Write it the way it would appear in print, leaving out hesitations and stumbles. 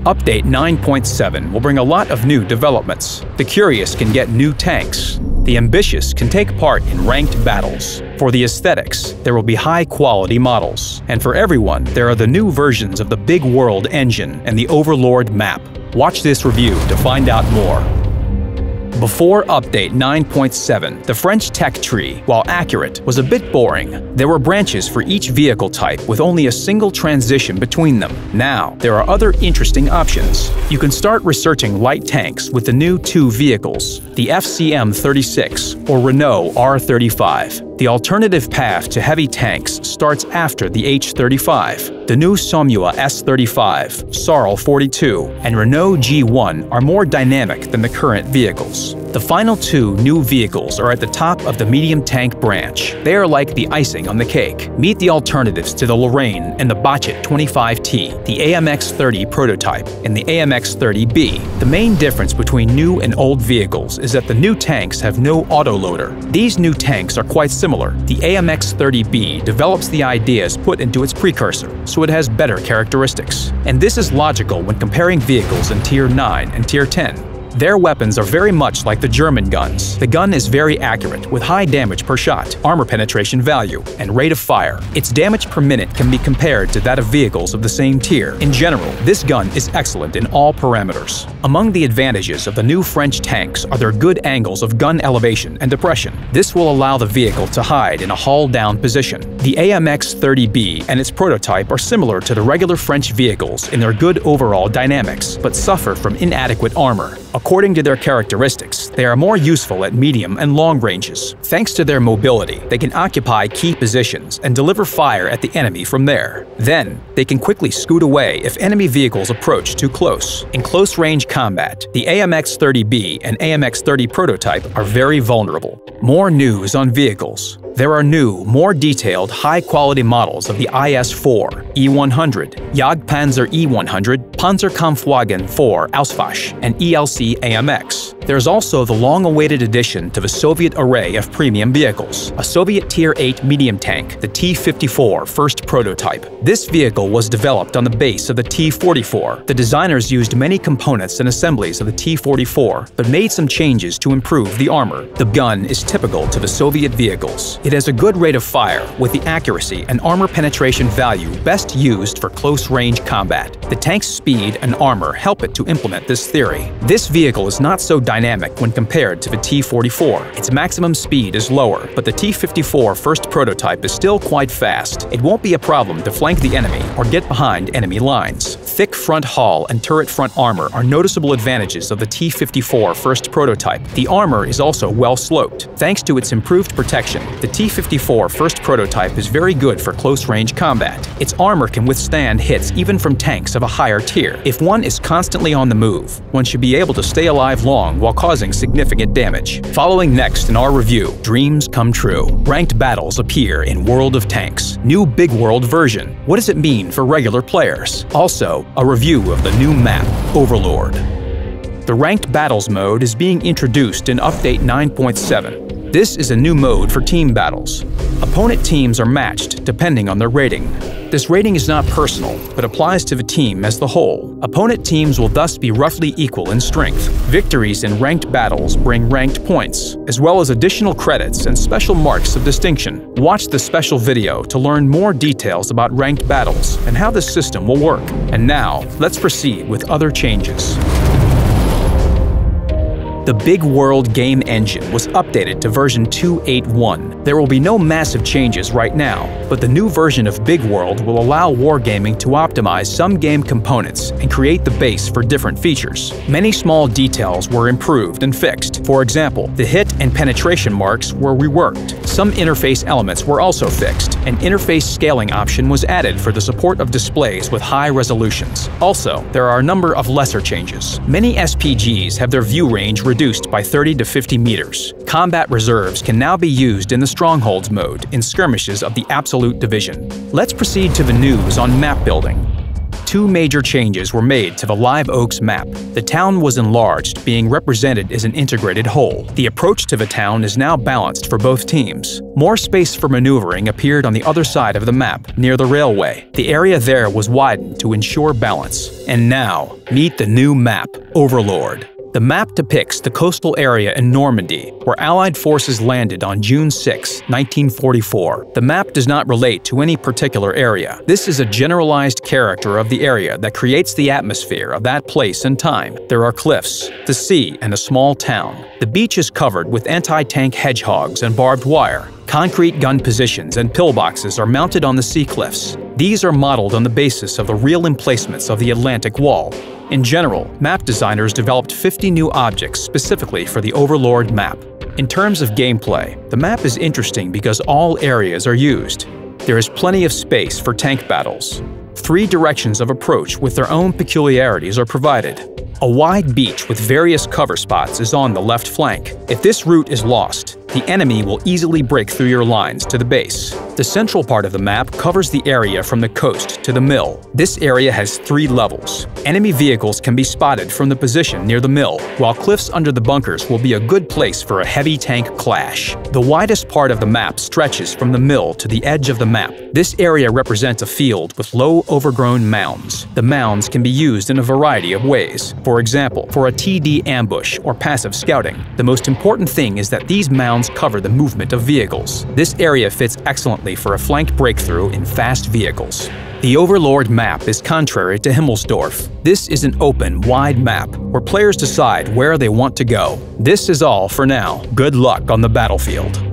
Update 9.7 will bring a lot of new developments. The curious can get new tanks. The ambitious can take part in ranked battles. For the aesthetics, there will be high-quality models. And for everyone, there are the new versions of the Big World engine and the Overlord map. Watch this review to find out more. Before Update 9.7, the French tech tree, while accurate, was a bit boring. There were branches for each vehicle type with only a single transition between them. Now, there are other interesting options. You can start researching light tanks with the new two vehicles, the FCM-36 or Renault R35. The alternative path to heavy tanks starts after the H35. The new Somua S35, Sarl 42, and Renault G1 are more dynamic than the current vehicles. The final two new vehicles are at the top of the medium tank branch. They are like the icing on the cake. Meet the alternatives to the Lorraine and the Bochet 25T, the AMX-30 prototype, and the AMX-30B. The main difference between new and old vehicles is that the new tanks have no autoloader. These new tanks are quite similar. The AMX-30B develops the ideas put into its precursor, so it has better characteristics. And this is logical when comparing vehicles in Tier 9 and Tier 10. Their weapons are very much like the German guns. The gun is very accurate, with high damage per shot, armor penetration value, and rate of fire. Its damage per minute can be compared to that of vehicles of the same tier. In general, this gun is excellent in all parameters. Among the advantages of the new French tanks are their good angles of gun elevation and depression. This will allow the vehicle to hide in a hull-down position. The AMX-30B and its prototype are similar to the regular French vehicles in their good overall dynamics, but suffer from inadequate armor. According to their characteristics, they are more useful at medium and long ranges. Thanks to their mobility, they can occupy key positions and deliver fire at the enemy from there. Then, they can quickly scoot away if enemy vehicles approach too close. In close-range combat, the AMX-30B and AMX-30 prototype are very vulnerable. More news on vehicles. There are new, more detailed, high-quality models of the IS-4, E-100, Jagdpanzer E-100, Panzerkampfwagen 4 Auswahl, and ELC AMX. There's also the long-awaited addition to the Soviet array of premium vehicles, a Soviet Tier 8 medium tank, the T-54 first prototype. This vehicle was developed on the base of the T-44. The designers used many components and assemblies of the T-44, but made some changes to improve the armor. The gun is typical to the Soviet vehicles. It has a good rate of fire, with the accuracy and armor penetration value best used for close-range combat. The tank's speed and armor help it to implement this theory. This vehicle is not so dynamic when compared to the T-44. Its maximum speed is lower, but the T-54 first prototype is still quite fast. It won't be a problem to flank the enemy or get behind enemy lines. Thick front hull and turret front armor are noticeable advantages of the T-54 first prototype. The armor is also well sloped. Thanks to its improved protection, the T-54 first prototype is very good for close-range combat. Its armor can withstand hits even from tanks of a higher tier. If one is constantly on the move, one should be able to stay alive long while causing significant damage. Following next in our review, dreams come true. Ranked battles appear in World of Tanks. New Big World version. What does it mean for regular players? Also, a review of the new map, Overlord. The Ranked Battles mode is being introduced in Update 9.7. This is a new mode for team battles. Opponent teams are matched depending on their rating. This rating is not personal, but applies to the team as the whole. Opponent teams will thus be roughly equal in strength. Victories in ranked battles bring ranked points, as well as additional credits and special marks of distinction. Watch the special video to learn more details about ranked battles and how the system will work. And now, let's proceed with other changes. The Big World game engine was updated to version 2.8.1. There will be no massive changes right now, but the new version of Big World will allow wargaming to optimize some game components and create the base for different features. Many small details were improved and fixed. For example, the hit and penetration marks were reworked. Some interface elements were also fixed. An interface scaling option was added for the support of displays with high resolutions. Also, there are a number of lesser changes. Many SPGs have their view range reduced by 30 to 50 meters. Combat reserves can now be used in the Strongholds mode in skirmishes of the Absolute Division. Let's proceed to the news on map building. 2 major changes were made to the Live Oaks map. The town was enlarged, being represented as an integrated whole. The approach to the town is now balanced for both teams. More space for maneuvering appeared on the other side of the map, near the railway. The area there was widened to ensure balance. And now, meet the new map, Overlord. The map depicts the coastal area in Normandy, where Allied forces landed on June 6, 1944. The map does not relate to any particular area. This is a generalized character of the area that creates the atmosphere of that place and time. There are cliffs, the sea, and a small town. The beach is covered with anti-tank hedgehogs and barbed wire. Concrete gun positions and pillboxes are mounted on the sea cliffs. These are modeled on the basis of the real emplacements of the Atlantic Wall. In general, map designers developed 50 new objects specifically for the Overlord map. In terms of gameplay, the map is interesting because all areas are used. There is plenty of space for tank battles. 3 directions of approach with their own peculiarities are provided. A wide beach with various cover spots is on the left flank. If this route is lost, the enemy will easily break through your lines to the base. The central part of the map covers the area from the coast to the mill. This area has 3 levels. Enemy vehicles can be spotted from the position near the mill, while cliffs under the bunkers will be a good place for a heavy tank clash. The widest part of the map stretches from the mill to the edge of the map. This area represents a field with low overgrown mounds. The mounds can be used in a variety of ways. For example, for a TD ambush or passive scouting. The most important thing is that these mounds cover the movement of vehicles. This area fits excellently for a flanked breakthrough in fast vehicles. The Overlord map is contrary to Himmelsdorf. This is an open, wide map where players decide where they want to go. This is all for now. Good luck on the battlefield.